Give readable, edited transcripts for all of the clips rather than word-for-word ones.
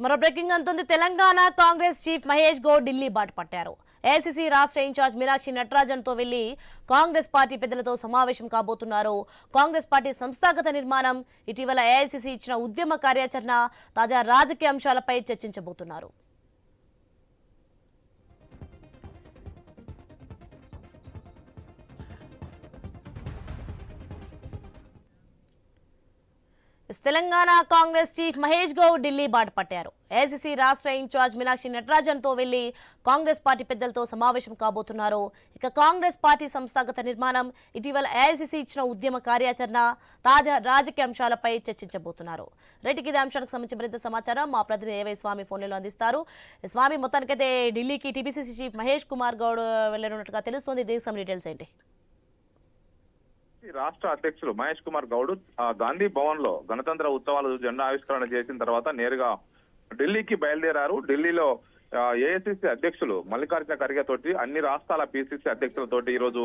మరో బ్రేకింగ్ అంటుంది. తెలంగాణ కాంగ్రెస్ చీఫ్ మహేష్ గౌడ్ ఢిల్లీ బాట పట్టారు. ఏఐసీసీ రాష్ట్ర ఇన్ఛార్జ్ మీనాక్షి నటరాజన్ తో వెళ్లి కాంగ్రెస్ పార్టీ పెద్దలతో సమావేశం కాబోతున్నారు. కాంగ్రెస్ పార్టీ సంస్థాగత నిర్మాణం, ఇటీవల ఏఐసీసీ ఇచ్చిన ఉద్యమ కార్యాచరణ, తాజా రాజకీయ అంశాలపై చర్చించబోతున్నారు. తెలంగాణ కాంగ్రెస్ చీఫ్ మహేష్ గౌడ్ ఢిల్లీ బాట పట్టారు. ఏఐసీసీ రాష్ట్ర ఇన్ఛార్జ్ మీనాక్షి నటరాజన్ తో వెళ్లి కాంగ్రెస్ పార్టీ పెద్దలతో సమావేశం కాబోతున్నారు. ఇక కాంగ్రెస్ పార్టీ సంస్థాగత నిర్మాణం, ఇటీవల ఏఐసీసీ ఇచ్చిన ఉద్యమ కార్యాచరణ, తాజా రాజకీయ అంశాలపై చర్చించబోతున్నారు. రైట్, ఇదే అంశానికి సంబంధించి మరింత సమాచారం మా ప్రతినిధి ఏవై స్వామి ఫోన్లో అందిస్తారు. స్వామి, మొత్తానికైతే ఢిల్లీకి టీపీసీసీ చీఫ్ మహేష్ కుమార్ గౌడ్ వెళ్లనున్నట్టుగా తెలుస్తోంది. దీనికి సంబంధించిన డీటెయిల్స్ ఏంటి? రాష్ట్ర అధ్యక్షులు మహేష్ కుమార్ గౌడ్ గాంధీ భవన్ లో గణతంత్ర ఉత్సవాలు జెండా ఆవిష్కరణ చేసిన తర్వాత నేరుగా ఢిల్లీకి బయలుదేరారు. ఢిల్లీలో ఏఐసీసీ అధ్యక్షులు మల్లికార్జున ఖర్గే తోటి అన్ని రాష్ట్రాల పిసిసి అధ్యక్షులతోటి ఈ రోజు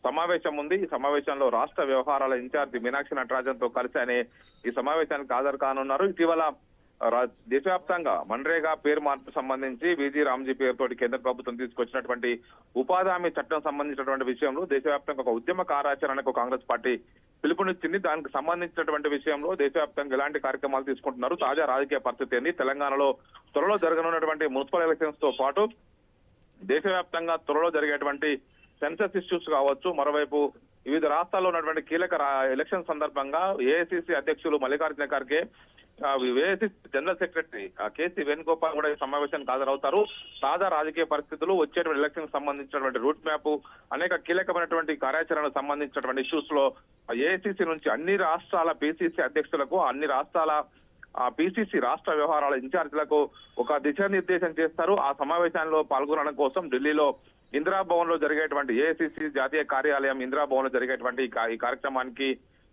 సమావేశం ఉంది. ఈ సమావేశంలో రాష్ట్ర వ్యవహారాల ఇన్ఛార్జి మీనాక్షి నటరాజన్ తో కలిసి ఆయన ఈ సమావేశానికి హాజరు కానున్నారు. ఇటీవల దేశవ్యాప్తంగా మన్రేగా పేరు మార్పు సంబంధించి విజి రామ్జీ పేరుతోటి కేంద్ర ప్రభుత్వం తీసుకొచ్చినటువంటి ఉపాధి హామీ చట్టం సంబంధించినటువంటి విషయంలో దేశవ్యాప్తంగా ఒక ఉద్యమ కార్యాచరణకు కాంగ్రెస్ పార్టీ పిలుపునిచ్చింది. దానికి సంబంధించినటువంటి విషయంలో దేశవ్యాప్తంగా ఎలాంటి కార్యక్రమాలు తీసుకుంటున్నారు, తాజా రాజకీయ పరిస్థితి ఏంది, తెలంగాణలో త్వరలో జరగనున్నటువంటి మున్సిపల్ ఎలక్షన్స్ తో పాటు దేశవ్యాప్తంగా త్వరలో జరిగేటువంటి సెన్సస్ ఇష్యూస్ కావచ్చు, మరోవైపు వివిధ రాష్ట్రాల్లో ఉన్నటువంటి కీలక ఎలక్షన్ సందర్భంగా ఏఐసీసీ అధ్యక్షులు Mallikarjuna Kharge, AICC general secretary KC Venugopal కూడా ఈ సమావేశానికి హాజరవుతారు. తాజా రాజకీయ పరిస్థితులు, వచ్చేటువంటి ఎలక్షన్ సంబంధించినటువంటి రూట్ మ్యాప్, అనేక కీలకమైనటువంటి కార్యాచరణకు సంబంధించినటువంటి ఇష్యూస్ లో ఏఐసీసీ నుంచి అన్ని రాష్ట్రాల పిసిసి అధ్యక్షులకు, అన్ని రాష్ట్రాల పిసిసి రాష్ట్ర వ్యవహారాల ఇన్ఛార్జీలకు ఒక దిశానిర్దేశం చేస్తారు. ఆ సమావేశాల్లో పాల్గొనడం కోసం ఢిల్లీలో ఇందిరాభవన్ లో జరిగేటువంటి ఏఐసీసీ జాతీయ కార్యాలయం ఇందిరాభవన్ లో జరిగేటువంటి ఈ కార్యక్రమానికి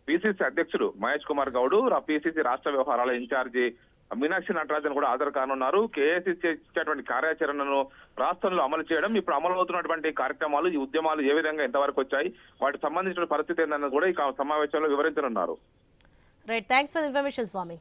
పిసిసి అధ్యక్షుడు మహేష్ కుమార్ గౌడ్, పిసిసి రాష్ట్ర వ్యవహారాల ఇన్ఛార్జి మీనాక్షి నటరాజన్ కూడా హాజరు కానున్నారు. ఏఐసీసీ ఇచ్చేటువంటి కార్యాచరణను రాష్ట్రంలో అమలు చేయడం, ఇప్పుడు అమలు అవుతున్నటువంటి కార్యక్రమాలు, ఈ ఉద్యమాలు ఏ విధంగా ఎంతవరకు వచ్చాయి, వాటికి సంబంధించిన పరిస్థితి ఏంటన్నది కూడా ఈ సమావేశంలో వివరించనున్నారు. Right, thanks for information Swamy.